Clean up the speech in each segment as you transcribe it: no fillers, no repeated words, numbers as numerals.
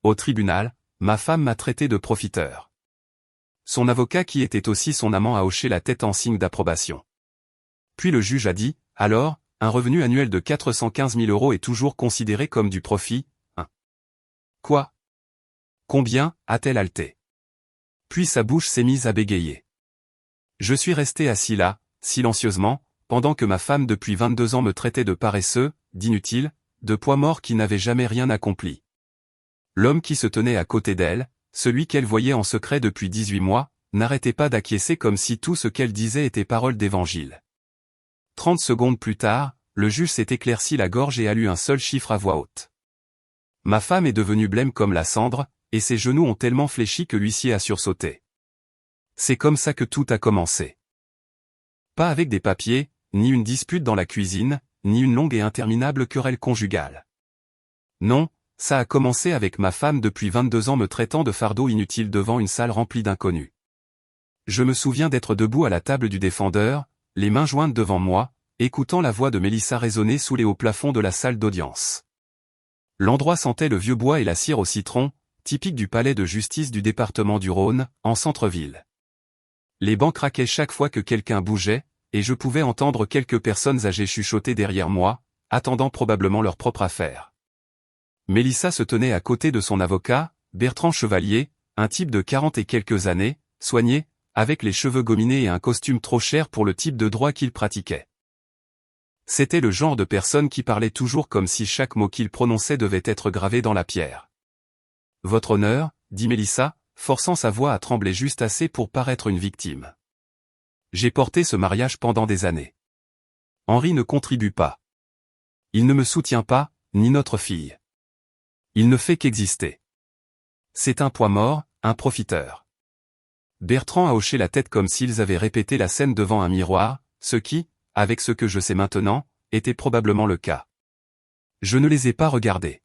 Au tribunal, ma femme m'a traité de profiteur. Son avocat qui était aussi son amant a hoché la tête en signe d'approbation. Puis le juge a dit, alors, un revenu annuel de 415 000 € est toujours considéré comme du profit, hein. Quoi? Combien? A-t-elle haleté. Puis sa bouche s'est mise à bégayer. Je suis resté assis là, silencieusement, pendant que ma femme depuis 22 ans me traitait de paresseux, d'inutile, de poids mort qui n'avait jamais rien accompli. L'homme qui se tenait à côté d'elle, celui qu'elle voyait en secret depuis 18 mois, n'arrêtait pas d'acquiescer comme si tout ce qu'elle disait était parole d'évangile. 30 secondes plus tard, le juge s'est éclairci la gorge et a lu un seul chiffre à voix haute. Ma femme est devenue blême comme la cendre, et ses genoux ont tellement fléchi que l'huissier a sursauté. C'est comme ça que tout a commencé. Pas avec des papiers, ni une dispute dans la cuisine, ni une longue et interminable querelle conjugale. Non, ça a commencé avec ma femme depuis 22 ans me traitant de fardeau inutile devant une salle remplie d'inconnus. Je me souviens d'être debout à la table du défendeur, les mains jointes devant moi, écoutant la voix de Mélissa résonner sous les hauts plafonds de la salle d'audience. L'endroit sentait le vieux bois et la cire au citron, typique du palais de justice du département du Rhône, en centre-ville. Les bancs craquaient chaque fois que quelqu'un bougeait, et je pouvais entendre quelques personnes âgées chuchoter derrière moi, attendant probablement leur propre affaire. Mélissa se tenait à côté de son avocat, Bertrand Chevalier, un type de 40 et quelques années, soigné, avec les cheveux gominés et un costume trop cher pour le type de droit qu'il pratiquait. C'était le genre de personne qui parlait toujours comme si chaque mot qu'il prononçait devait être gravé dans la pierre. « Votre honneur » dit Mélissa, forçant sa voix à trembler juste assez pour paraître une victime. J'ai porté ce mariage pendant des années. Henri ne contribue pas. Il ne me soutient pas, ni notre fille. Il ne fait qu'exister. C'est un poids mort, un profiteur. Bertrand a hoché la tête comme s'ils avaient répété la scène devant un miroir, ce qui, avec ce que je sais maintenant, était probablement le cas. Je ne les ai pas regardés.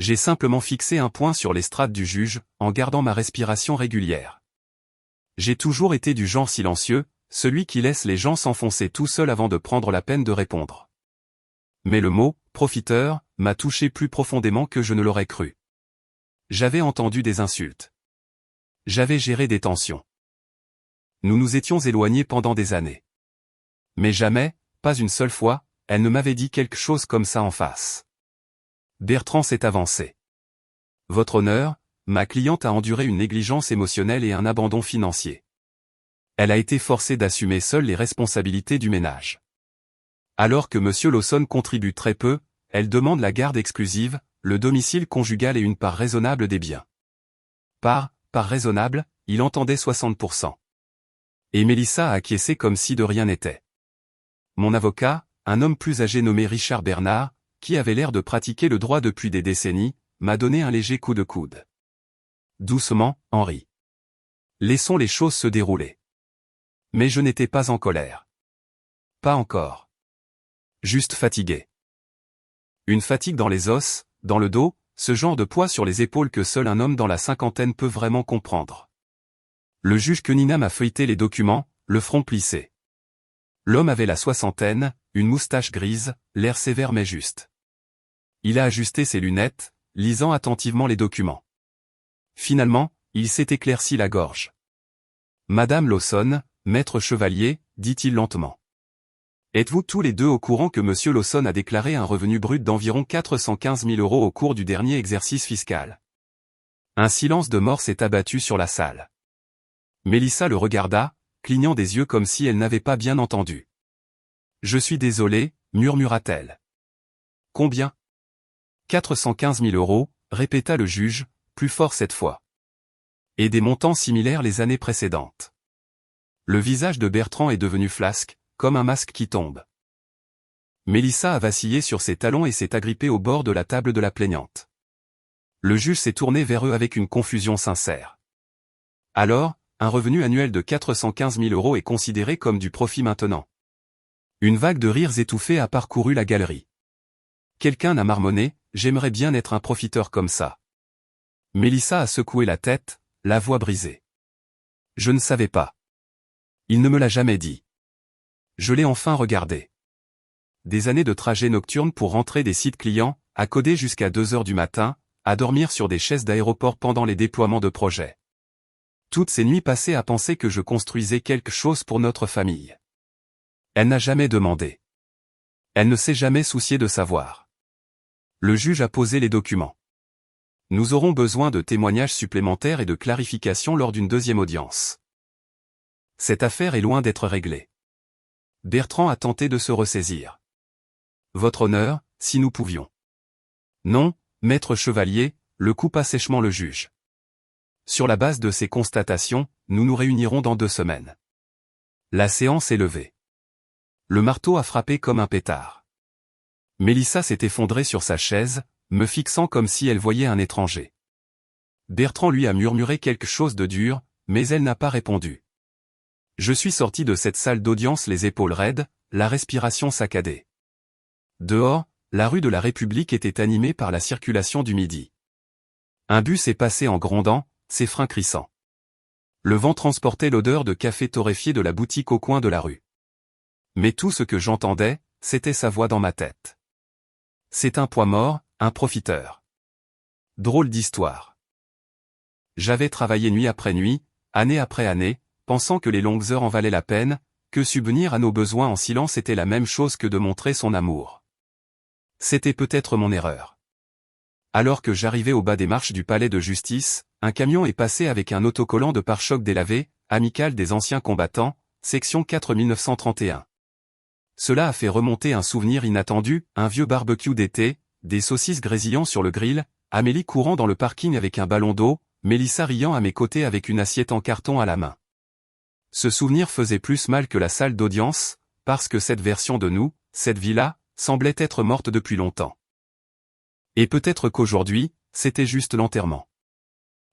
J'ai simplement fixé un point sur l'estrade du juge, en gardant ma respiration régulière. J'ai toujours été du genre silencieux, celui qui laisse les gens s'enfoncer tout seul avant de prendre la peine de répondre. Mais le mot « profiteur » m'a touché plus profondément que je ne l'aurais cru. J'avais entendu des insultes. J'avais géré des tensions. Nous nous étions éloignés pendant des années. Mais jamais, pas une seule fois, elle ne m'avait dit quelque chose comme ça en face. Bertrand s'est avancé. « Votre honneur, ma cliente a enduré une négligence émotionnelle et un abandon financier. Elle a été forcée d'assumer seule les responsabilités du ménage. Alors que M. Lawson contribue très peu, elle demande la garde exclusive, le domicile conjugal et une part raisonnable des biens. » Part raisonnable, il entendait 60%. Et Mélissa a acquiescé comme si de rien n'était. Mon avocat, un homme plus âgé nommé Richard Bernard, qui avait l'air de pratiquer le droit depuis des décennies, m'a donné un léger coup de coude. Doucement, Henri. Laissons les choses se dérouler. Mais je n'étais pas en colère. Pas encore. Juste fatigué. Une fatigue dans les os, dans le dos, ce genre de poids sur les épaules que seul un homme dans la cinquantaine peut vraiment comprendre. Le juge Cunningham a feuilleté les documents, le front plissé. L'homme avait la soixantaine, une moustache grise, l'air sévère mais juste. Il a ajusté ses lunettes, lisant attentivement les documents. Finalement, il s'est éclairci la gorge. « Madame Lawson, maître Chevalier, dit-il lentement. Êtes-vous tous les deux au courant que M. Lawson a déclaré un revenu brut d'environ 415 000 € au cours du dernier exercice fiscal ?» Un silence de mort s'est abattu sur la salle. Mélissa le regarda, clignant des yeux comme si elle n'avait pas bien entendu. « Je suis désolée, murmura-t-elle. « Combien ? 415 000 €, répéta le juge, plus fort cette fois. Et des montants similaires les années précédentes. Le visage de Bertrand est devenu flasque, comme un masque qui tombe. Mélissa a vacillé sur ses talons et s'est agrippée au bord de la table de la plaignante. Le juge s'est tourné vers eux avec une confusion sincère. Alors, un revenu annuel de 415 000 € est considéré comme du profit maintenant. Une vague de rires étouffés a parcouru la galerie. Quelqu'un a marmonné, « J'aimerais bien être un profiteur comme ça. » Mélissa a secoué la tête, la voix brisée. « Je ne savais pas. Il ne me l'a jamais dit. Je l'ai enfin regardé. » Des années de trajet nocturne pour rentrer des sites clients, à coder jusqu'à 2 heures du matin, à dormir sur des chaises d'aéroport pendant les déploiements de projets. Toutes ces nuits passées à penser que je construisais quelque chose pour notre famille. Elle n'a jamais demandé. Elle ne s'est jamais souciée de savoir. Le juge a posé les documents. Nous aurons besoin de témoignages supplémentaires et de clarifications lors d'une deuxième audience. Cette affaire est loin d'être réglée. Bertrand a tenté de se ressaisir. Votre honneur, si nous pouvions. Non, maître Chevalier, le coupa sèchement le juge. Sur la base de ces constatations, nous nous réunirons dans 2 semaines. La séance est levée. Le marteau a frappé comme un pétard. Mélissa s'est effondrée sur sa chaise, me fixant comme si elle voyait un étranger. Bertrand lui a murmuré quelque chose de dur, mais elle n'a pas répondu. Je suis sorti de cette salle d'audience les épaules raides, la respiration saccadée. Dehors, la rue de la République était animée par la circulation du midi. Un bus est passé en grondant, ses freins crissant. Le vent transportait l'odeur de café torréfié de la boutique au coin de la rue. Mais tout ce que j'entendais, c'était sa voix dans ma tête. C'est un poids mort, un profiteur. Drôle d'histoire. J'avais travaillé nuit après nuit, année après année, pensant que les longues heures en valaient la peine, que subvenir à nos besoins en silence était la même chose que de montrer son amour. C'était peut-être mon erreur. Alors que j'arrivais au bas des marches du palais de justice, un camion est passé avec un autocollant de pare-choc délavé, Amicale des anciens combattants, section 4 1931. Cela a fait remonter un souvenir inattendu, un vieux barbecue d'été, des saucisses grésillant sur le grill, Amélie courant dans le parking avec un ballon d'eau, Mélissa riant à mes côtés avec une assiette en carton à la main. Ce souvenir faisait plus mal que la salle d'audience, parce que cette version de nous, cette vie-là, semblait être morte depuis longtemps. Et peut-être qu'aujourd'hui, c'était juste l'enterrement.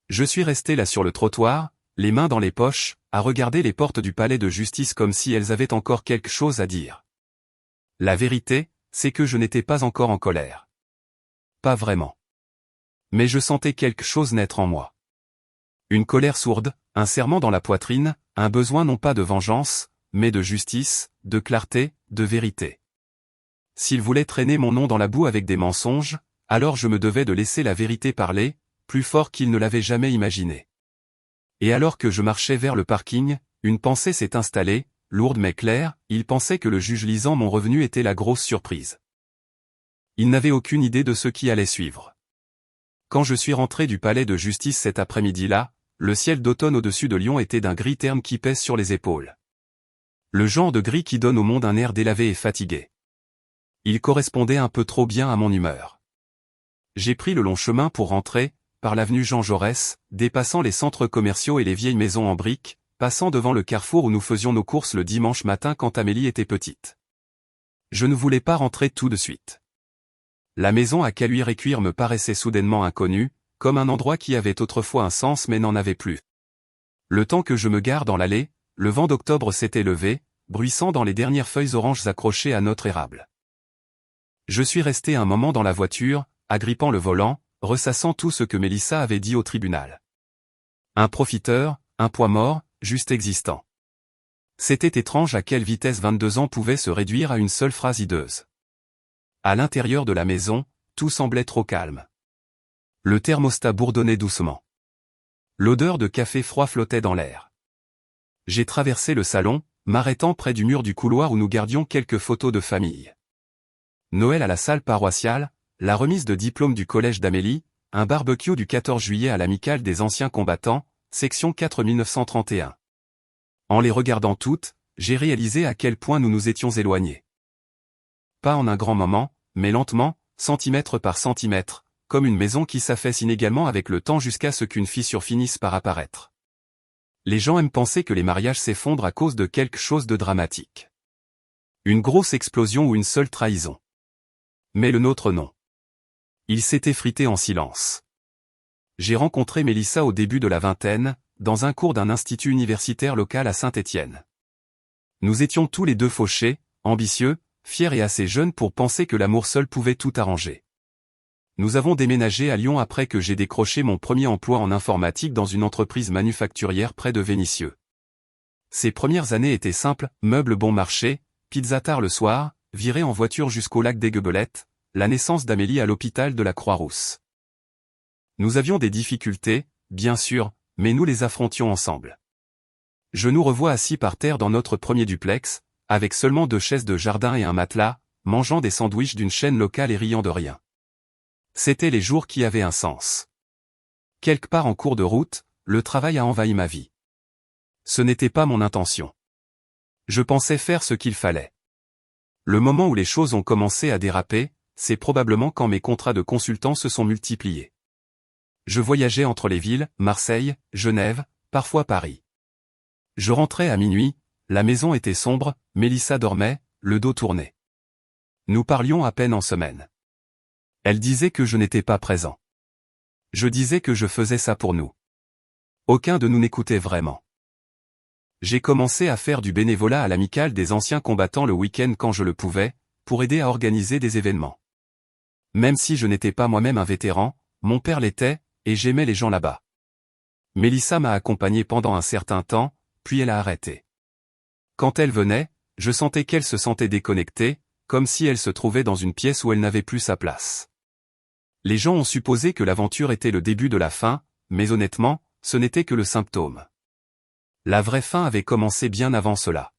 Je suis resté là sur le trottoir, les mains dans les poches, à regarder les portes du palais de justice comme si elles avaient encore quelque chose à dire. La vérité, c'est que je n'étais pas encore en colère. Pas vraiment. Mais je sentais quelque chose naître en moi. Une colère sourde, un serrement dans la poitrine, un besoin non pas de vengeance, mais de justice, de clarté, de vérité. S'il voulait traîner mon nom dans la boue avec des mensonges, alors je me devais de laisser la vérité parler, plus fort qu'il ne l'avait jamais imaginé. Et alors que je marchais vers le parking, une pensée s'est installée, lourde mais claire, il pensait que le juge lisant mon revenu était la grosse surprise. Il n'avait aucune idée de ce qui allait suivre. Quand je suis rentré du palais de justice cet après-midi-là, le ciel d'automne au-dessus de Lyon était d'un gris terne qui pèse sur les épaules. Le genre de gris qui donne au monde un air délavé et fatigué. Il correspondait un peu trop bien à mon humeur. J'ai pris le long chemin pour rentrer, par l'avenue Jean Jaurès, dépassant les centres commerciaux et les vieilles maisons en briques, passant devant le carrefour où nous faisions nos courses le dimanche matin quand Amélie était petite. Je ne voulais pas rentrer tout de suite. La maison à caluire et cuire me paraissait soudainement inconnue, comme un endroit qui avait autrefois un sens mais n'en avait plus. Le temps que je me gare dans l'allée, le vent d'octobre s'était levé, bruissant dans les dernières feuilles oranges accrochées à notre érable. Je suis resté un moment dans la voiture, agrippant le volant, ressassant tout ce que Mélissa avait dit au tribunal. Un profiteur, un poids mort, juste existant. C'était étrange à quelle vitesse 22 ans pouvaient se réduire à une seule phrase hideuse. À l'intérieur de la maison, tout semblait trop calme. Le thermostat bourdonnait doucement. L'odeur de café froid flottait dans l'air. J'ai traversé le salon, m'arrêtant près du mur du couloir où nous gardions quelques photos de famille. Noël à la salle paroissiale, la remise de diplôme du collège d'Amélie, un barbecue du 14 juillet à l'Amicale des anciens combattants, section 4 1931. En les regardant toutes, j'ai réalisé à quel point nous nous étions éloignés. Pas en un grand moment, mais lentement, centimètre par centimètre, comme une maison qui s'affaisse inégalement avec le temps jusqu'à ce qu'une fissure finisse par apparaître. Les gens aiment penser que les mariages s'effondrent à cause de quelque chose de dramatique. Une grosse explosion ou une seule trahison. Mais le nôtre non. Il s'est effrité en silence. J'ai rencontré Mélissa au début de la vingtaine, dans un cours d'un institut universitaire local à Saint-Étienne. Nous étions tous les deux fauchés, ambitieux, fiers et assez jeunes pour penser que l'amour seul pouvait tout arranger. Nous avons déménagé à Lyon après que j'ai décroché mon premier emploi en informatique dans une entreprise manufacturière près de Vénissieux. Ces premières années étaient simples, meubles bon marché, pizza tard le soir, viré en voiture jusqu'au lac d'Aiguebelette, la naissance d'Amélie à l'hôpital de la Croix-Rousse. Nous avions des difficultés, bien sûr, mais nous les affrontions ensemble. Je nous revois assis par terre dans notre premier duplex, avec seulement 2 chaises de jardin et un matelas, mangeant des sandwichs d'une chaîne locale et riant de rien. C'étaient les jours qui avaient un sens. Quelque part en cours de route, le travail a envahi ma vie. Ce n'était pas mon intention. Je pensais faire ce qu'il fallait. Le moment où les choses ont commencé à déraper, c'est probablement quand mes contrats de consultant se sont multipliés. Je voyageais entre les villes, Marseille, Genève, parfois Paris. Je rentrais à minuit, la maison était sombre, Mélissa dormait, le dos tourné. Nous parlions à peine en semaine. Elle disait que je n'étais pas présent. Je disais que je faisais ça pour nous. Aucun de nous n'écoutait vraiment. J'ai commencé à faire du bénévolat à l'amicale des anciens combattants le week-end quand je le pouvais, pour aider à organiser des événements. Même si je n'étais pas moi-même un vétéran, mon père l'était, et j'aimais les gens là-bas. Mélissa m'a accompagné pendant un certain temps, puis elle a arrêté. Quand elle venait, je sentais qu'elle se sentait déconnectée, comme si elle se trouvait dans une pièce où elle n'avait plus sa place. Les gens ont supposé que l'aventure était le début de la fin, mais honnêtement, ce n'était que le symptôme. La vraie fin avait commencé bien avant cela.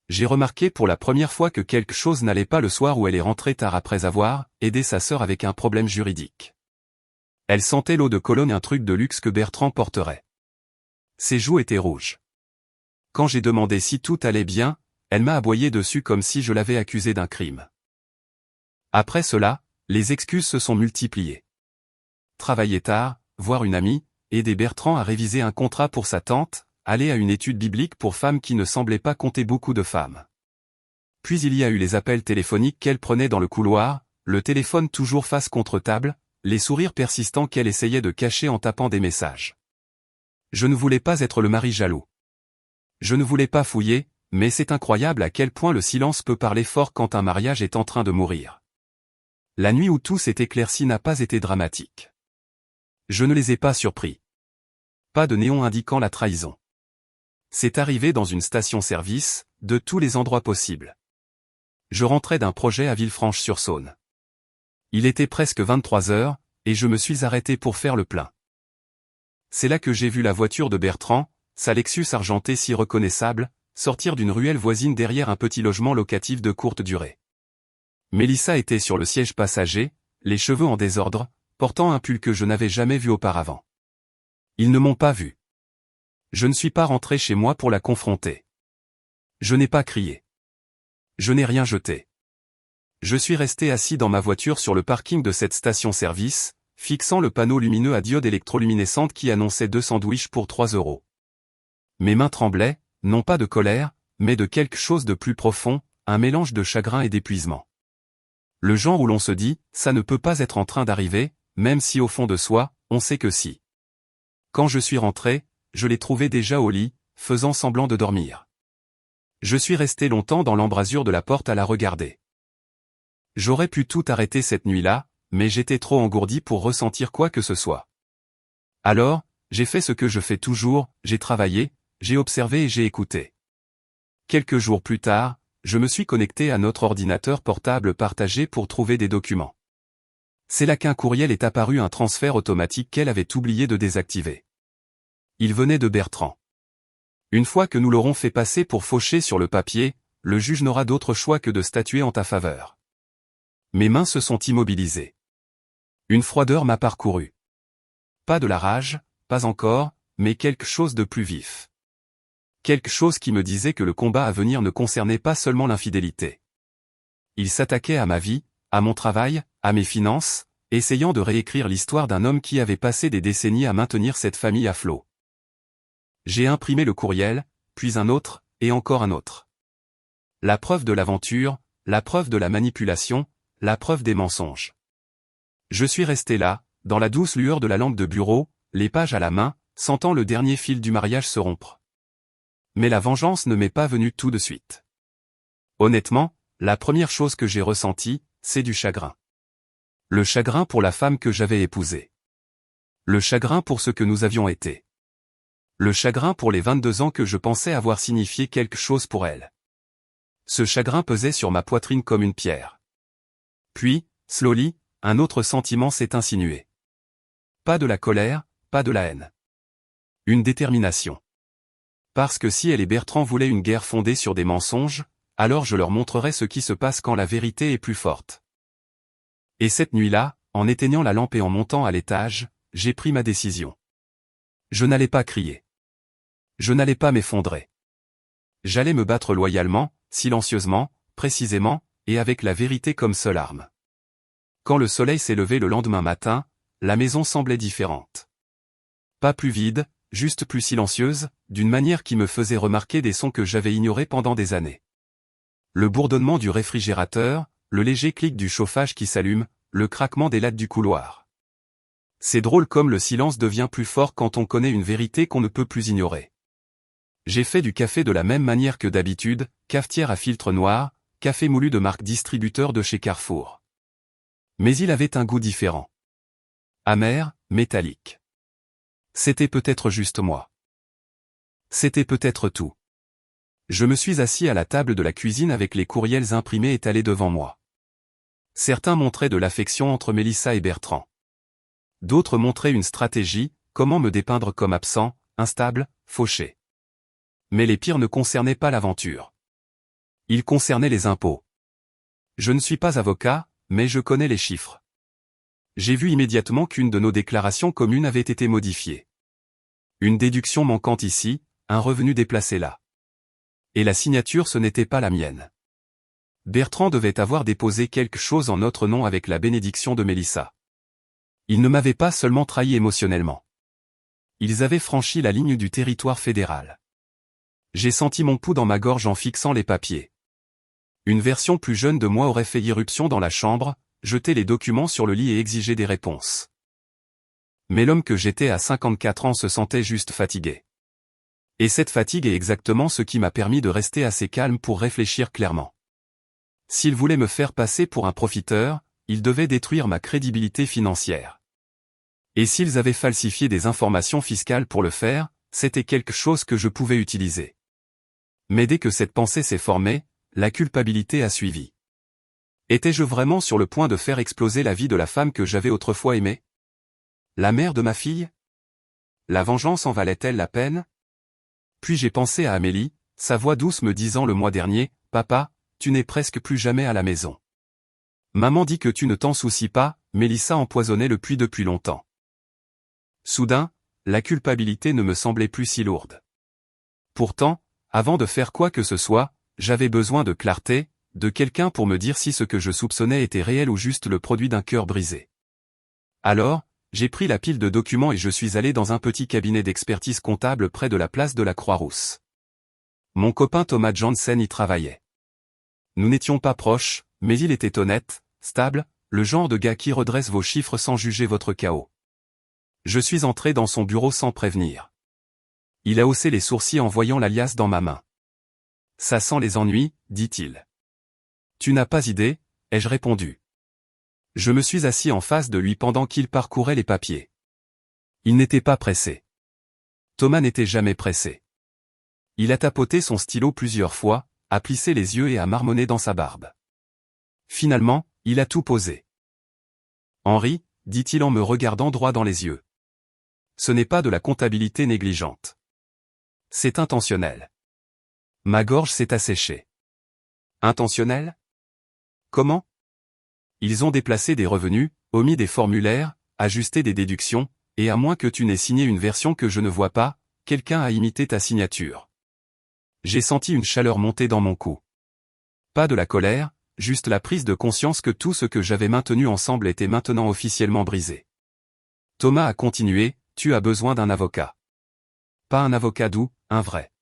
J'ai remarqué pour la première fois que quelque chose n'allait pas le soir où elle est rentrée tard après avoir aidé sa sœur avec un problème juridique. Elle sentait l'eau de Cologne, un truc de luxe que Bertrand porterait. Ses joues étaient rouges. Quand j'ai demandé si tout allait bien, elle m'a aboyé dessus comme si je l'avais accusée d'un crime. Après cela, les excuses se sont multipliées. Travailler tard, voir une amie, aider Bertrand à réviser un contrat pour sa tante, aller à une étude biblique pour femmes qui ne semblaient pas compter beaucoup de femmes. Puis il y a eu les appels téléphoniques qu'elle prenait dans le couloir, le téléphone toujours face contre table, les sourires persistants qu'elle essayait de cacher en tapant des messages. Je ne voulais pas être le mari jaloux. Je ne voulais pas fouiller, mais c'est incroyable à quel point le silence peut parler fort quand un mariage est en train de mourir. La nuit où tout s'est éclairci n'a pas été dramatique. Je ne les ai pas surpris. Pas de néon indiquant la trahison. C'est arrivé dans une station-service, de tous les endroits possibles. Je rentrais d'un projet à Villefranche-sur-Saône. Il était presque 23 heures, et je me suis arrêté pour faire le plein. C'est là que j'ai vu la voiture de Bertrand, sa Lexus argentée si reconnaissable, sortir d'une ruelle voisine derrière un petit logement locatif de courte durée. Mélissa était sur le siège passager, les cheveux en désordre, portant un pull que je n'avais jamais vu auparavant. Ils ne m'ont pas vu. Je ne suis pas rentré chez moi pour la confronter. Je n'ai pas crié. Je n'ai rien jeté. Je suis resté assis dans ma voiture sur le parking de cette station-service, fixant le panneau lumineux à diode électroluminescente qui annonçait 2 sandwichs pour 3 €. Mes mains tremblaient, non pas de colère, mais de quelque chose de plus profond, un mélange de chagrin et d'épuisement. Le genre où l'on se dit, ça ne peut pas être en train d'arriver, même si au fond de soi, on sait que si. Quand je suis rentré, je l'ai trouvé déjà au lit, faisant semblant de dormir. Je suis resté longtemps dans l'embrasure de la porte à la regarder. J'aurais pu tout arrêter cette nuit-là, mais j'étais trop engourdi pour ressentir quoi que ce soit. Alors, j'ai fait ce que je fais toujours, j'ai travaillé, j'ai observé et j'ai écouté. Quelques jours plus tard, je me suis connecté à notre ordinateur portable partagé pour trouver des documents. C'est là qu'un courriel est apparu, un transfert automatique qu'elle avait oublié de désactiver. Il venait de Bertrand. Une fois que nous l'aurons fait passer pour fauché sur le papier, le juge n'aura d'autre choix que de statuer en ta faveur. Mes mains se sont immobilisées. Une froideur m'a parcouru. Pas de la rage, pas encore, mais quelque chose de plus vif. Quelque chose qui me disait que le combat à venir ne concernait pas seulement l'infidélité. Il s'attaquait à ma vie, à mon travail, à mes finances, essayant de réécrire l'histoire d'un homme qui avait passé des décennies à maintenir cette famille à flot. J'ai imprimé le courriel, puis un autre, et encore un autre. La preuve de l'aventure, la preuve de la manipulation, la preuve des mensonges. Je suis resté là, dans la douce lueur de la lampe de bureau, les pages à la main, sentant le dernier fil du mariage se rompre. Mais la vengeance ne m'est pas venue tout de suite. Honnêtement, la première chose que j'ai ressentie, c'est du chagrin. Le chagrin pour la femme que j'avais épousée. Le chagrin pour ce que nous avions été. Le chagrin pour les 22 ans que je pensais avoir signifié quelque chose pour elle. Ce chagrin pesait sur ma poitrine comme une pierre. Puis, slowly, un autre sentiment s'est insinué. Pas de la colère, pas de la haine. Une détermination. Parce que si elle et Bertrand voulaient une guerre fondée sur des mensonges, alors je leur montrerai ce qui se passe quand la vérité est plus forte. Et cette nuit-là, en éteignant la lampe et en montant à l'étage, j'ai pris ma décision. Je n'allais pas crier. Je n'allais pas m'effondrer. J'allais me battre loyalement, silencieusement, précisément, et avec la vérité comme seule arme. Quand le soleil s'est levé le lendemain matin, la maison semblait différente. Pas plus vide, juste plus silencieuse, d'une manière qui me faisait remarquer des sons que j'avais ignorés pendant des années. Le bourdonnement du réfrigérateur, le léger clic du chauffage qui s'allume, le craquement des lattes du couloir. C'est drôle comme le silence devient plus fort quand on connaît une vérité qu'on ne peut plus ignorer. J'ai fait du café de la même manière que d'habitude, cafetière à filtre noir, café moulu de marque distributeur de chez Carrefour. Mais il avait un goût différent. Amer, métallique. C'était peut-être juste moi. C'était peut-être tout. Je me suis assis à la table de la cuisine avec les courriels imprimés étalés devant moi. Certains montraient de l'affection entre Mélissa et Bertrand. D'autres montraient une stratégie, comment me dépeindre comme absent, instable, fauché. Mais les pires ne concernaient pas l'aventure. Ils concernaient les impôts. Je ne suis pas avocat, mais je connais les chiffres. J'ai vu immédiatement qu'une de nos déclarations communes avait été modifiée. Une déduction manquante ici, un revenu déplacé là. Et la signature ce n'était pas la mienne. Bertrand devait avoir déposé quelque chose en notre nom avec la bénédiction de Mélissa. Ils ne m'avaient pas seulement trahi émotionnellement. Ils avaient franchi la ligne du territoire fédéral. J'ai senti mon pouls dans ma gorge en fixant les papiers. Une version plus jeune de moi aurait fait irruption dans la chambre, jeté les documents sur le lit et exigé des réponses. Mais l'homme que j'étais à 54 ans se sentait juste fatigué. Et cette fatigue est exactement ce qui m'a permis de rester assez calme pour réfléchir clairement. S'ils voulaient me faire passer pour un profiteur, ils devaient détruire ma crédibilité financière. Et s'ils avaient falsifié des informations fiscales pour le faire, c'était quelque chose que je pouvais utiliser. Mais dès que cette pensée s'est formée, la culpabilité a suivi. Étais-je vraiment sur le point de faire exploser la vie de la femme que j'avais autrefois aimée? La mère de ma fille? La vengeance en valait-elle la peine? Puis j'ai pensé à Amélie, sa voix douce me disant le mois dernier, « Papa, tu n'es presque plus jamais à la maison. Maman dit que tu ne t'en soucies pas, Mélissa empoisonnait le puits depuis longtemps. » Soudain, la culpabilité ne me semblait plus si lourde. Pourtant, avant de faire quoi que ce soit, j'avais besoin de clarté, de quelqu'un pour me dire si ce que je soupçonnais était réel ou juste le produit d'un cœur brisé. Alors, j'ai pris la pile de documents et je suis allé dans un petit cabinet d'expertise comptable près de la place de la Croix-Rousse. Mon copain Thomas Janssen y travaillait. Nous n'étions pas proches, mais il était honnête, stable, le genre de gars qui redresse vos chiffres sans juger votre chaos. Je suis entré dans son bureau sans prévenir. Il a haussé les sourcils en voyant la liasse dans ma main. « Ça sent les ennuis, dit-il. »« Tu n'as pas idée, ai-je répondu. Je me suis assis en face de lui pendant qu'il parcourait les papiers. Il n'était pas pressé. Thomas n'était jamais pressé. Il a tapoté son stylo plusieurs fois, a plissé les yeux et a marmonné dans sa barbe. Finalement, il a tout posé. « Henri, dit-il en me regardant droit dans les yeux. Ce n'est pas de la comptabilité négligente. C'est intentionnel. » Ma gorge s'est asséchée. Intentionnel? Comment? Ils ont déplacé des revenus, omis des formulaires, ajusté des déductions, et à moins que tu n'aies signé une version que je ne vois pas, quelqu'un a imité ta signature. J'ai senti une chaleur monter dans mon cou. Pas de la colère, juste la prise de conscience que tout ce que j'avais maintenu ensemble était maintenant officiellement brisé. Thomas a continué, tu as besoin d'un avocat. Pas un avocat doux, un vrai.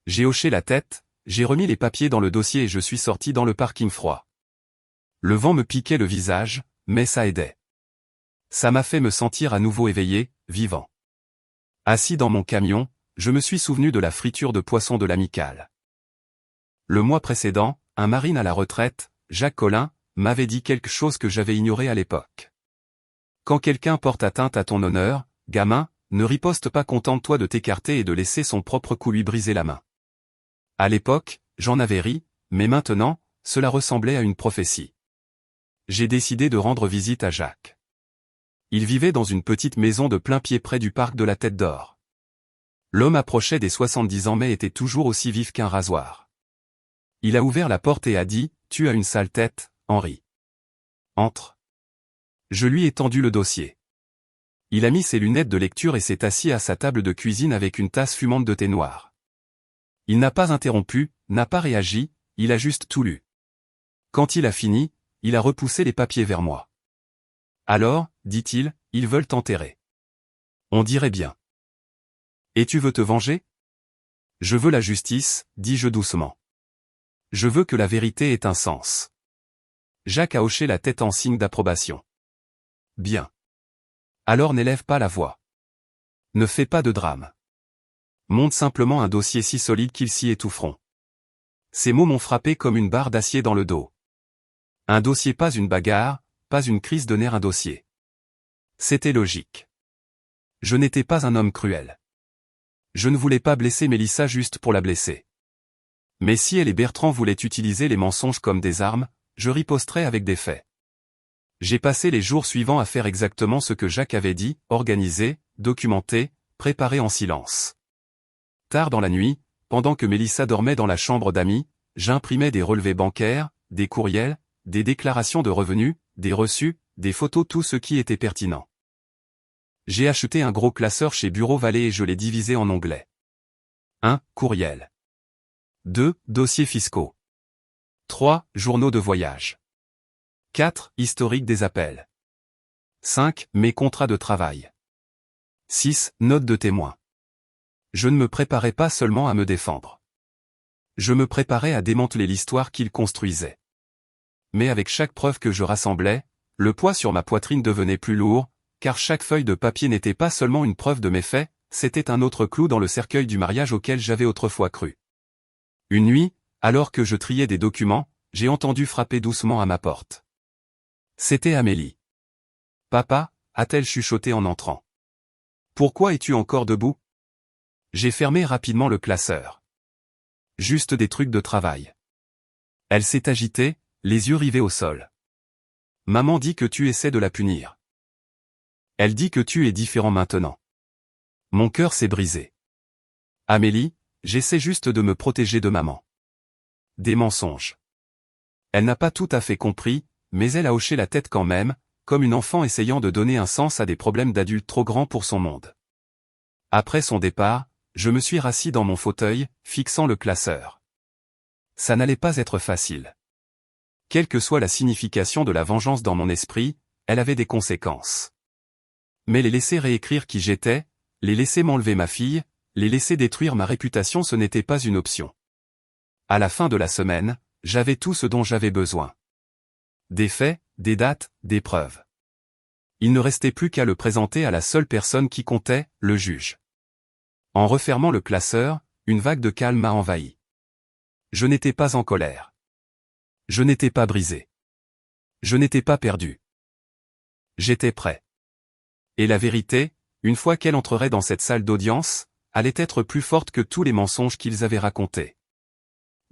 J'ai hoché la tête, j'ai remis les papiers dans le dossier et je suis sorti dans le parking froid. Le vent me piquait le visage, mais ça aidait. Ça m'a fait me sentir à nouveau éveillé, vivant. Assis dans mon camion, je me suis souvenu de la friture de poisson de l'Amicale. Le mois précédent, un marine à la retraite, Jacques Collin, m'avait dit quelque chose que j'avais ignoré à l'époque. Quand quelqu'un porte atteinte à ton honneur, gamin, ne riposte pas, contente-toi de t'écarter et de laisser son propre coup lui briser la main. À l'époque, j'en avais ri, mais maintenant, cela ressemblait à une prophétie. J'ai décidé de rendre visite à Jacques. Il vivait dans une petite maison de plein pied près du parc de la Tête d'Or. L'homme approchait des 70 ans mais était toujours aussi vif qu'un rasoir. Il a ouvert la porte et a dit « Tu as une sale tête, Henri. Entre. » Je lui ai tendu le dossier. Il a mis ses lunettes de lecture et s'est assis à sa table de cuisine avec une tasse fumante de thé noir. Il n'a pas interrompu, n'a pas réagi, il a juste tout lu. Quand il a fini, il a repoussé les papiers vers moi. Alors, dit-il, ils veulent t'enterrer. On dirait bien. Et tu veux te venger? Je veux la justice, dis-je doucement. Je veux que la vérité ait un sens. Jacques a hoché la tête en signe d'approbation. Bien. Alors n'élève pas la voix. Ne fais pas de drame. Monte simplement un dossier si solide qu'ils s'y étoufferont. Ces mots m'ont frappé comme une barre d'acier dans le dos. Un dossier, pas une bagarre, pas une crise de nerfs, un dossier. C'était logique. Je n'étais pas un homme cruel. Je ne voulais pas blesser Mélissa juste pour la blesser. Mais si elle et Bertrand voulaient utiliser les mensonges comme des armes, je riposterais avec des faits. J'ai passé les jours suivants à faire exactement ce que Jacques avait dit, organiser, documenter, préparer en silence. Tard dans la nuit, pendant que Mélissa dormait dans la chambre d'amis, j'imprimais des relevés bancaires, des courriels, des déclarations de revenus, des reçus, des photos, tout ce qui était pertinent. J'ai acheté un gros classeur chez Bureau Vallée et je l'ai divisé en onglets. 1. Courriel. 2. Dossiers fiscaux. 3. Journaux de voyage. 4. Historique des appels. 5. Mes contrats de travail. 6. Notes de témoins. Je ne me préparais pas seulement à me défendre. Je me préparais à démanteler l'histoire qu'il construisait. Mais avec chaque preuve que je rassemblais, le poids sur ma poitrine devenait plus lourd, car chaque feuille de papier n'était pas seulement une preuve de mes faits, c'était un autre clou dans le cercueil du mariage auquel j'avais autrefois cru. Une nuit, alors que je triais des documents, j'ai entendu frapper doucement à ma porte. C'était Amélie. « Papa » a-t-elle chuchoté en entrant. « Pourquoi es-tu encore debout ?» J'ai fermé rapidement le classeur. Juste des trucs de travail. Elle s'est agitée, les yeux rivés au sol. « Maman dit que tu essaies de la punir. Elle dit que tu es différent maintenant. » Mon cœur s'est brisé. « Amélie, j'essaie juste de me protéger de maman. » Des mensonges. Elle n'a pas tout à fait compris, mais elle a hoché la tête quand même, comme une enfant essayant de donner un sens à des problèmes d'adultes trop grands pour son monde. Après son départ, je me suis rassis dans mon fauteuil, fixant le classeur. Ça n'allait pas être facile. Quelle que soit la signification de la vengeance dans mon esprit, elle avait des conséquences. Mais les laisser réécrire qui j'étais, les laisser m'enlever ma fille, les laisser détruire ma réputation, ce n'était pas une option. À la fin de la semaine, j'avais tout ce dont j'avais besoin. Des faits, des dates, des preuves. Il ne restait plus qu'à le présenter à la seule personne qui comptait, le juge. En refermant le classeur, une vague de calme m'a envahi. Je n'étais pas en colère. Je n'étais pas brisé. Je n'étais pas perdu. J'étais prêt. Et la vérité, une fois qu'elle entrerait dans cette salle d'audience, allait être plus forte que tous les mensonges qu'ils avaient racontés.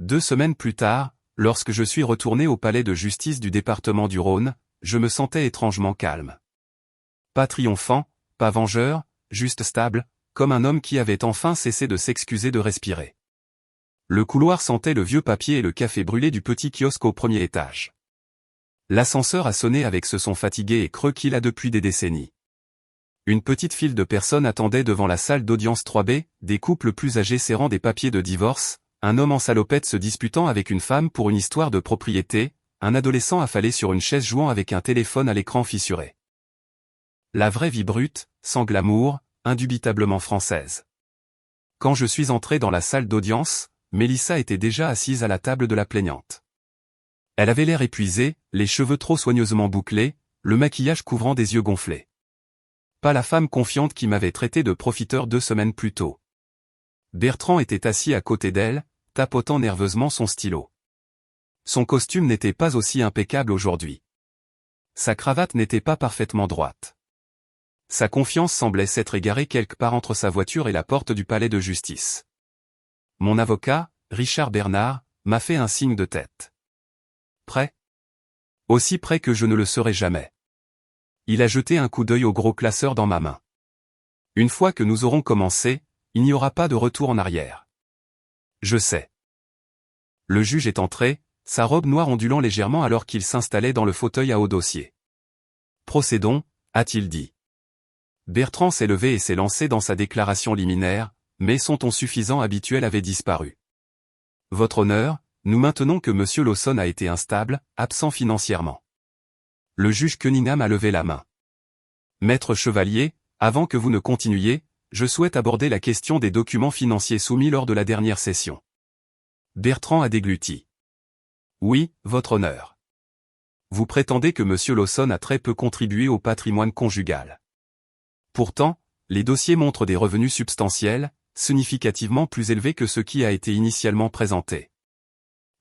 2 semaines plus tard, lorsque je suis retourné au palais de justice du département du Rhône, je me sentais étrangement calme. Pas triomphant, pas vengeur, juste stable, comme un homme qui avait enfin cessé de s'excuser de respirer. Le couloir sentait le vieux papier et le café brûlé du petit kiosque au premier étage. L'ascenseur a sonné avec ce son fatigué et creux qu'il a depuis des décennies. Une petite file de personnes attendait devant la salle d'audience 3B, des couples plus âgés serrant des papiers de divorce, un homme en salopette se disputant avec une femme pour une histoire de propriété, un adolescent affalé sur une chaise jouant avec un téléphone à l'écran fissuré. La vraie vie brute, sans glamour, indubitablement française. Quand je suis entré dans la salle d'audience, Mélissa était déjà assise à la table de la plaignante. Elle avait l'air épuisée, les cheveux trop soigneusement bouclés, le maquillage couvrant des yeux gonflés. Pas la femme confiante qui m'avait traité de profiteur 2 semaines plus tôt. Bertrand était assis à côté d'elle, tapotant nerveusement son stylo. Son costume n'était pas aussi impeccable aujourd'hui. Sa cravate n'était pas parfaitement droite. Sa confiance semblait s'être égarée quelque part entre sa voiture et la porte du palais de justice. Mon avocat, Richard Bernard, m'a fait un signe de tête. Prêt ? Aussi prêt que je ne le serai jamais. Il a jeté un coup d'œil au gros classeur dans ma main. Une fois que nous aurons commencé, il n'y aura pas de retour en arrière. Je sais. Le juge est entré, sa robe noire ondulant légèrement alors qu'il s'installait dans le fauteuil à haut dossier. Procédons, a-t-il dit. Bertrand s'est levé et s'est lancé dans sa déclaration liminaire, mais son ton suffisant habituel avait disparu. Votre honneur, nous maintenons que M. Lawson a été instable, absent financièrement. Le juge Cunningham a levé la main. Maître Chevalier, avant que vous ne continuiez, je souhaite aborder la question des documents financiers soumis lors de la dernière session. Bertrand a dégluti. Oui, votre honneur. Vous prétendez que M. Lawson a très peu contribué au patrimoine conjugal. Pourtant, les dossiers montrent des revenus substantiels, significativement plus élevés que ce qui a été initialement présenté.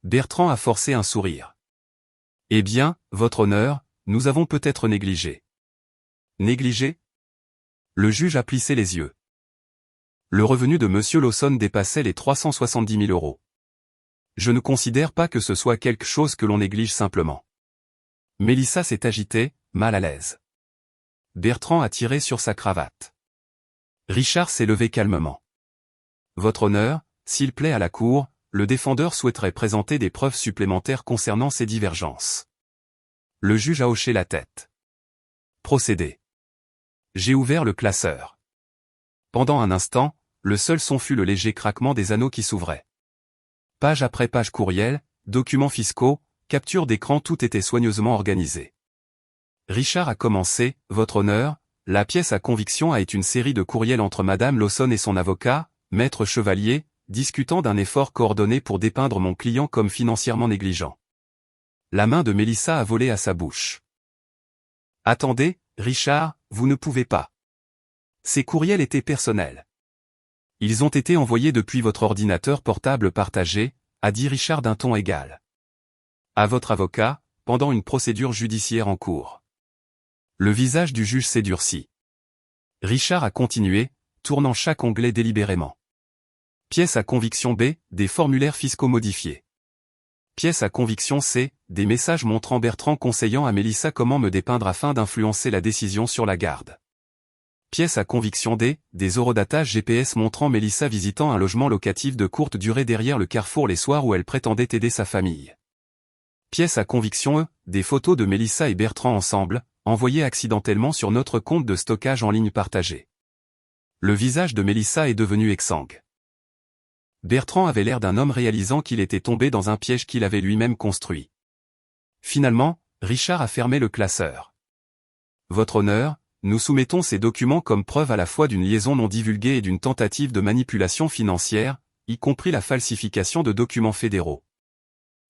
Bertrand a forcé un sourire. Eh bien, votre honneur, nous avons peut-être négligé. Négligé ? Le juge a plissé les yeux. Le revenu de M. Lawson dépassait les 370 000 euros. Je ne considère pas que ce soit quelque chose que l'on néglige simplement. Mélissa s'est agitée, mal à l'aise. Bertrand a tiré sur sa cravate. Richard s'est levé calmement. Votre honneur, s'il plaît à la Cour, le défendeur souhaiterait présenter des preuves supplémentaires concernant ces divergences. Le juge a hoché la tête. Procédez. J'ai ouvert le classeur. Pendant un instant, le seul son fut le léger craquement des anneaux qui s'ouvraient. Page après page courriel, documents fiscaux, capture d'écran, tout était soigneusement organisé. Richard a commencé, votre honneur, la pièce à conviction a été une série de courriels entre Madame Lawson et son avocat, Maître Chevalier, discutant d'un effort coordonné pour dépeindre mon client comme financièrement négligent. La main de Mélissa a volé à sa bouche. Attendez, Richard, vous ne pouvez pas. Ces courriels étaient personnels. Ils ont été envoyés depuis votre ordinateur portable partagé, a dit Richard d'un ton égal. À votre avocat, pendant une procédure judiciaire en cours. Le visage du juge s'est durci. Richard a continué, tournant chaque onglet délibérément. Pièce à conviction B, des formulaires fiscaux modifiés. Pièce à conviction C, des messages montrant Bertrand conseillant à Mélissa comment me dépeindre afin d'influencer la décision sur la garde. Pièce à conviction D, des horodatages GPS montrant Mélissa visitant un logement locatif de courte durée derrière le carrefour les soirs où elle prétendait aider sa famille. Pièce à conviction E, des photos de Mélissa et Bertrand ensemble, envoyées accidentellement sur notre compte de stockage en ligne partagé. Le visage de Mélissa est devenu exsangue. Bertrand avait l'air d'un homme réalisant qu'il était tombé dans un piège qu'il avait lui-même construit. Finalement, Richard a fermé le classeur. Votre honneur, nous soumettons ces documents comme preuve à la fois d'une liaison non divulguée et d'une tentative de manipulation financière, y compris la falsification de documents fédéraux.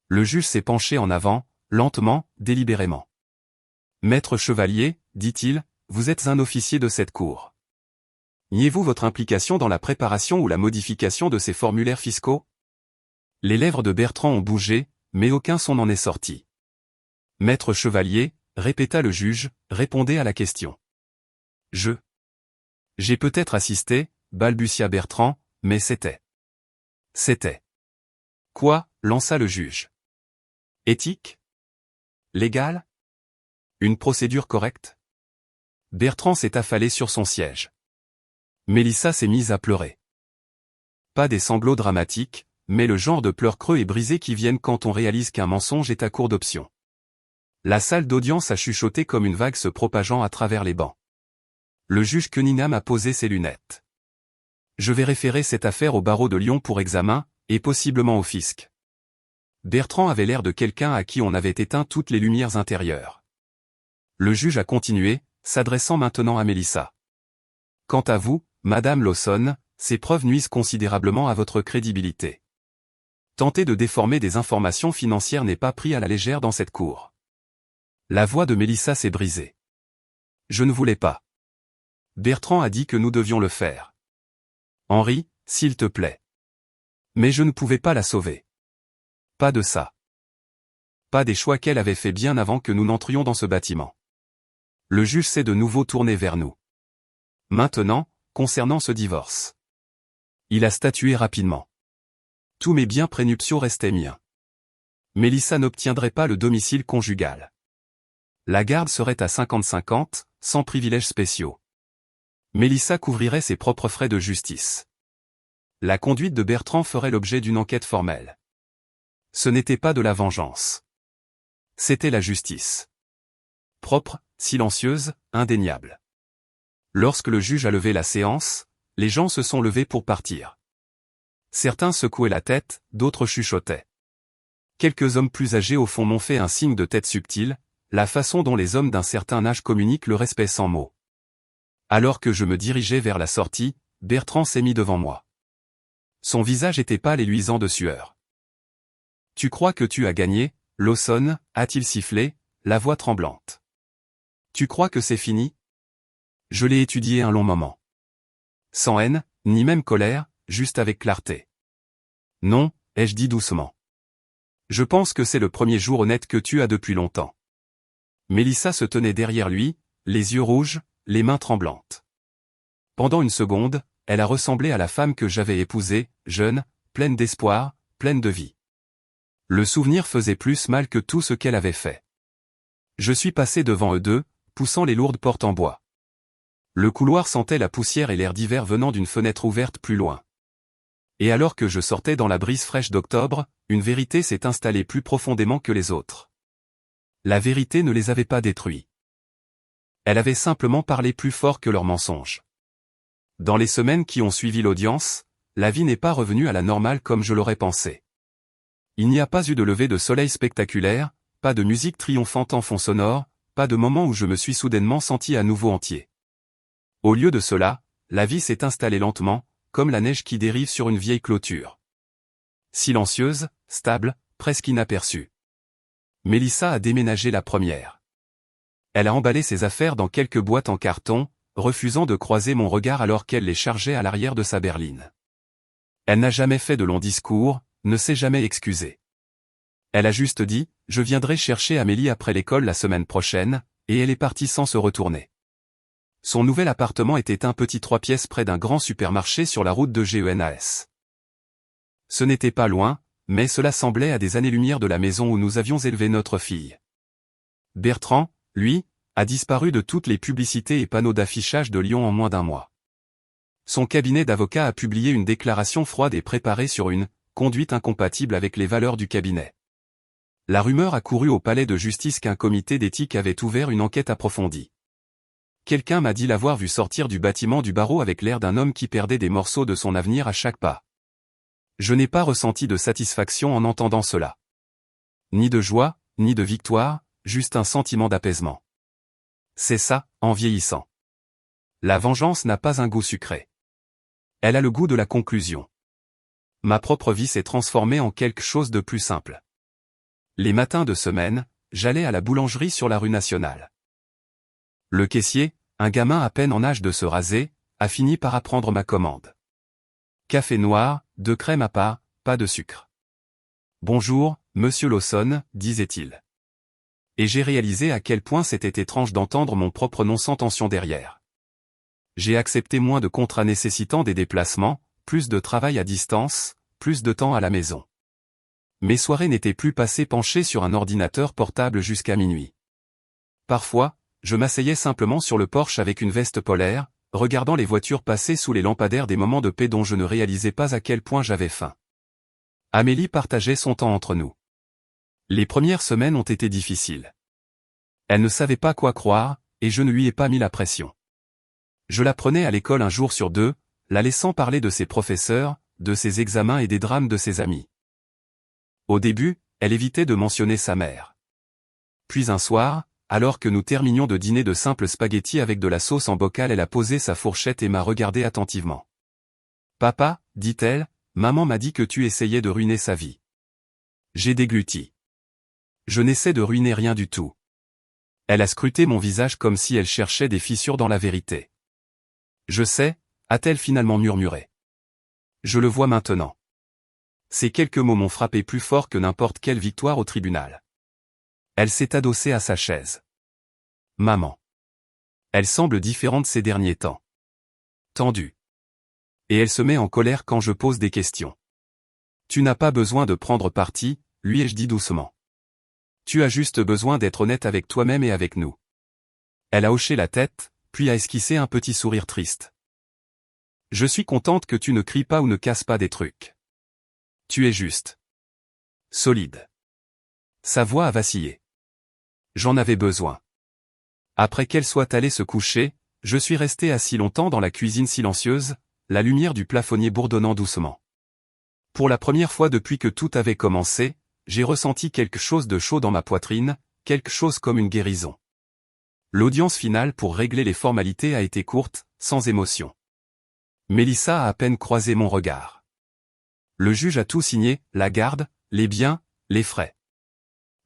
Le juge s'est penché en avant, lentement, délibérément. Maître Chevalier, dit-il, vous êtes un officier de cette cour. Niez-vous votre implication dans la préparation ou la modification de ces formulaires fiscaux? Les lèvres de Bertrand ont bougé, mais aucun son n'en est sorti. Maître Chevalier, répéta le juge, répondez à la question. J'ai peut-être assisté, balbutia Bertrand, mais c'était. Quoi, lança le juge. Éthique? Légal? Une procédure correcte? Bertrand s'est affalé sur son siège. Mélissa s'est mise à pleurer. Pas des sanglots dramatiques, mais le genre de pleurs creux et brisés qui viennent quand on réalise qu'un mensonge est à court d'options. La salle d'audience a chuchoté comme une vague se propageant à travers les bancs. Le juge Cunningham a posé ses lunettes. Je vais référer cette affaire au barreau de Lyon pour examen, et possiblement au fisc. Bertrand avait l'air de quelqu'un à qui on avait éteint toutes les lumières intérieures. Le juge a continué, s'adressant maintenant à Mélissa. Quant à vous, Madame Lawson, ces preuves nuisent considérablement à votre crédibilité. Tenter de déformer des informations financières n'est pas pris à la légère dans cette cour. La voix de Mélissa s'est brisée. Je ne voulais pas. Bertrand a dit que nous devions le faire. Henri, s'il te plaît. Mais je ne pouvais pas la sauver. Pas de ça. Pas des choix qu'elle avait fait bien avant que nous n'entrions dans ce bâtiment. Le juge s'est de nouveau tourné vers nous. Maintenant, concernant ce divorce. Il a statué rapidement. Tous mes biens prénuptiaux restaient miens. Mélissa n'obtiendrait pas le domicile conjugal. La garde serait à 50-50, sans privilèges spéciaux. Mélissa couvrirait ses propres frais de justice. La conduite de Bertrand ferait l'objet d'une enquête formelle. Ce n'était pas de la vengeance. C'était la justice. Propre, silencieuse, indéniable. Lorsque le juge a levé la séance, les gens se sont levés pour partir. Certains secouaient la tête, d'autres chuchotaient. Quelques hommes plus âgés au fond m'ont fait un signe de tête subtil, la façon dont les hommes d'un certain âge communiquent le respect sans mots. Alors que je me dirigeais vers la sortie, Bertrand s'est mis devant moi. Son visage était pâle et luisant de sueur. « Tu crois que tu as gagné, Lawson » a-t-il sifflé, la voix tremblante. « Tu crois que c'est fini ?» Je l'ai étudié un long moment. Sans haine, ni même colère, juste avec clarté. « Non » ai-je dit doucement. « Je pense que c'est le premier jour honnête que tu as depuis longtemps. » Mélissa se tenait derrière lui, les yeux rouges, les mains tremblantes. Pendant une seconde, elle a ressemblé à la femme que j'avais épousée, jeune, pleine d'espoir, pleine de vie. Le souvenir faisait plus mal que tout ce qu'elle avait fait. Je suis passé devant eux deux, poussant les lourdes portes en bois. Le couloir sentait la poussière et l'air d'hiver venant d'une fenêtre ouverte plus loin. Et alors que je sortais dans la brise fraîche d'octobre, une vérité s'est installée plus profondément que les autres. La vérité ne les avait pas détruits. Elle avait simplement parlé plus fort que leurs mensonges. Dans les semaines qui ont suivi l'audience, la vie n'est pas revenue à la normale comme je l'aurais pensé. Il n'y a pas eu de lever de soleil spectaculaire, pas de musique triomphante en fond sonore, pas de moment où je me suis soudainement senti à nouveau entier. Au lieu de cela, la vie s'est installée lentement, comme la neige qui dérive sur une vieille clôture. Silencieuse, stable, presque inaperçue. Mélissa a déménagé la première. Elle a emballé ses affaires dans quelques boîtes en carton, refusant de croiser mon regard alors qu'elle les chargeait à l'arrière de sa berline. Elle n'a jamais fait de longs discours, ne s'est jamais excusée. Elle a juste dit « Je viendrai chercher Amélie après l'école la semaine prochaine », et elle est partie sans se retourner. Son nouvel appartement était un petit 3 pièces près d'un grand supermarché sur la route de Genas. Ce n'était pas loin, mais cela semblait à des années-lumière de la maison où nous avions élevé notre fille. Bertrand, lui, a disparu de toutes les publicités et panneaux d'affichage de Lyon en moins d'un mois. Son cabinet d'avocat a publié une déclaration froide et préparée sur une « conduite incompatible avec les valeurs du cabinet ». La rumeur a couru au palais de justice qu'un comité d'éthique avait ouvert une enquête approfondie. Quelqu'un m'a dit l'avoir vu sortir du bâtiment du barreau avec l'air d'un homme qui perdait des morceaux de son avenir à chaque pas. Je n'ai pas ressenti de satisfaction en entendant cela. Ni de joie, ni de victoire, juste un sentiment d'apaisement. C'est ça, en vieillissant. La vengeance n'a pas un goût sucré. Elle a le goût de la conclusion. Ma propre vie s'est transformée en quelque chose de plus simple. Les matins de semaine, j'allais à la boulangerie sur la rue Nationale. Le caissier, un gamin à peine en âge de se raser, a fini par apprendre ma commande. Café noir, 2 crèmes à part, pas de sucre. Bonjour, monsieur Lawson, disait-il. Et j'ai réalisé à quel point c'était étrange d'entendre mon propre nom sans tension derrière. J'ai accepté moins de contrats nécessitant des déplacements, plus de travail à distance, plus de temps à la maison. Mes soirées n'étaient plus passées penchées sur un ordinateur portable jusqu'à minuit. Parfois, je m'asseyais simplement sur le porche avec une veste polaire, regardant les voitures passer sous les lampadaires des moments de paix dont je ne réalisais pas à quel point j'avais faim. Amélie partageait son temps entre nous. Les premières semaines ont été difficiles. Elle ne savait pas quoi croire, et je ne lui ai pas mis la pression. Je la prenais à l'école un jour sur 2, la laissant parler de ses professeurs, de ses examens et des drames de ses amis. Au début, elle évitait de mentionner sa mère. Puis un soir, alors que nous terminions de dîner de simples spaghettis avec de la sauce en bocal, elle a posé sa fourchette et m'a regardé attentivement. « Papa, dit-elle, maman m'a dit que tu essayais de ruiner sa vie. » J'ai dégluti. Je n'essaie de ruiner rien du tout. Elle a scruté mon visage comme si elle cherchait des fissures dans la vérité. Je sais, a-t-elle finalement murmuré. Je le vois maintenant. Ces quelques mots m'ont frappé plus fort que n'importe quelle victoire au tribunal. Elle s'est adossée à sa chaise. Maman. Elle semble différente ces derniers temps. Tendue. Et elle se met en colère quand je pose des questions. Tu n'as pas besoin de prendre parti, lui ai-je dit doucement. Tu as juste besoin d'être honnête avec toi-même et avec nous. Elle a hoché la tête, puis a esquissé un petit sourire triste. Je suis contente que tu ne cries pas ou ne casses pas des trucs. Tu es juste. Solide. Sa voix a vacillé. J'en avais besoin. Après qu'elle soit allée se coucher, je suis resté assis longtemps dans la cuisine silencieuse, la lumière du plafonnier bourdonnant doucement. Pour la première fois depuis que tout avait commencé, j'ai ressenti quelque chose de chaud dans ma poitrine, quelque chose comme une guérison. L'audience finale pour régler les formalités a été courte, sans émotion. Mélissa a à peine croisé mon regard. Le juge a tout signé, la garde, les biens, les frais.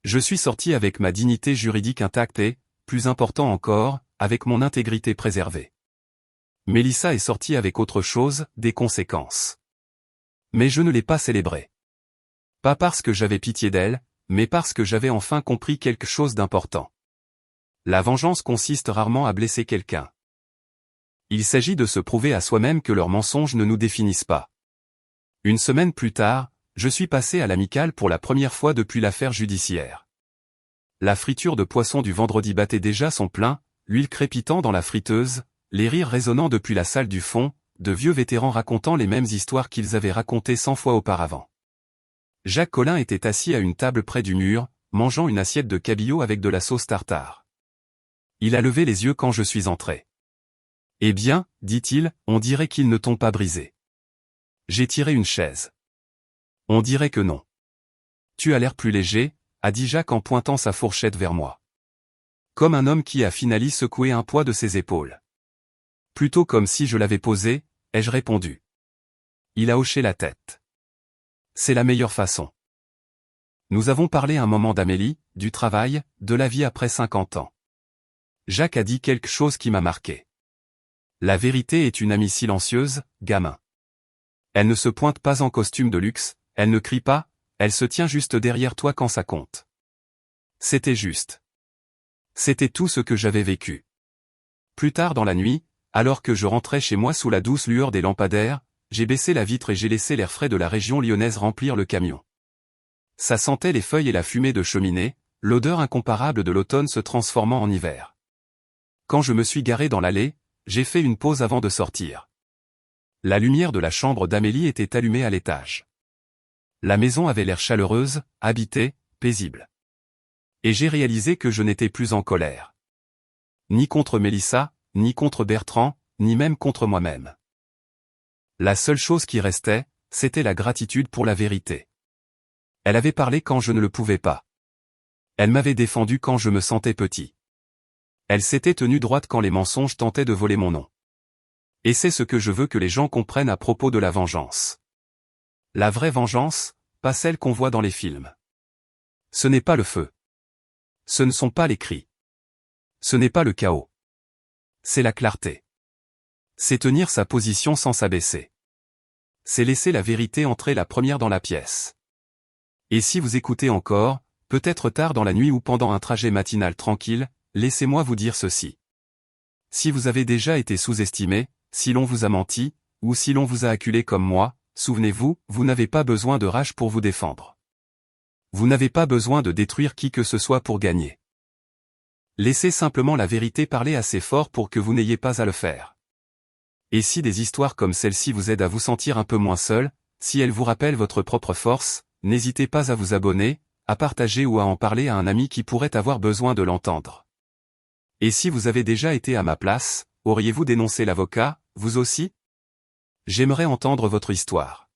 Je suis sorti avec ma dignité juridique intacte et, plus important encore, avec mon intégrité préservée. Mélissa est sortie avec autre chose, des conséquences. Mais je ne l'ai pas célébrée. Pas parce que j'avais pitié d'elle, mais parce que j'avais enfin compris quelque chose d'important. La vengeance consiste rarement à blesser quelqu'un. Il s'agit de se prouver à soi-même que leurs mensonges ne nous définissent pas. Une semaine plus tard, je suis passé à l'amicale pour la première fois depuis l'affaire judiciaire. La friture de poisson du vendredi battait déjà son plein, l'huile crépitant dans la friteuse, les rires résonnant depuis la salle du fond, de vieux vétérans racontant les mêmes histoires qu'ils avaient racontées 100 fois auparavant. Jacques Collin était assis à une table près du mur, mangeant une assiette de cabillaud avec de la sauce tartare. Il a levé les yeux quand je suis entré. « Eh bien, dit-il, on dirait qu'ils ne t'ont pas brisé. » J'ai tiré une chaise. « On dirait que non. »« Tu as l'air plus léger, » a dit Jacques en pointant sa fourchette vers moi. Comme un homme qui a finalement secoué un poids de ses épaules. Plutôt comme si je l'avais posé, ai-je répondu. Il a hoché la tête. C'est la meilleure façon. Nous avons parlé un moment d'Amélie, du travail, de la vie après 50 ans. Jacques a dit quelque chose qui m'a marqué. La vérité est une amie silencieuse, gamin. Elle ne se pointe pas en costume de luxe, elle ne crie pas, elle se tient juste derrière toi quand ça compte. C'était juste. C'était tout ce que j'avais vécu. Plus tard dans la nuit, alors que je rentrais chez moi sous la douce lueur des lampadaires, j'ai baissé la vitre et j'ai laissé l'air frais de la région lyonnaise remplir le camion. Ça sentait les feuilles et la fumée de cheminée, l'odeur incomparable de l'automne se transformant en hiver. Quand je me suis garé dans l'allée, j'ai fait une pause avant de sortir. La lumière de la chambre d'Amélie était allumée à l'étage. La maison avait l'air chaleureuse, habitée, paisible. Et j'ai réalisé que je n'étais plus en colère. Ni contre Mélissa, ni contre Bertrand, ni même contre moi-même. La seule chose qui restait, c'était la gratitude pour la vérité. Elle avait parlé quand je ne le pouvais pas. Elle m'avait défendu quand je me sentais petit. Elle s'était tenue droite quand les mensonges tentaient de voler mon nom. Et c'est ce que je veux que les gens comprennent à propos de la vengeance. La vraie vengeance, pas celle qu'on voit dans les films. Ce n'est pas le feu. Ce ne sont pas les cris. Ce n'est pas le chaos. C'est la clarté. C'est tenir sa position sans s'abaisser. C'est laisser la vérité entrer la première dans la pièce. Et si vous écoutez encore, peut-être tard dans la nuit ou pendant un trajet matinal tranquille, laissez-moi vous dire ceci. Si vous avez déjà été sous-estimé, si l'on vous a menti, ou si l'on vous a acculé comme moi, souvenez-vous, vous n'avez pas besoin de rage pour vous défendre. Vous n'avez pas besoin de détruire qui que ce soit pour gagner. Laissez simplement la vérité parler assez fort pour que vous n'ayez pas à le faire. Et si des histoires comme celle-ci vous aident à vous sentir un peu moins seul, si elles vous rappellent votre propre force, n'hésitez pas à vous abonner, à partager ou à en parler à un ami qui pourrait avoir besoin de l'entendre. Et si vous avez déjà été à ma place, auriez-vous dénoncé l'avocat, vous aussi? J'aimerais entendre votre histoire.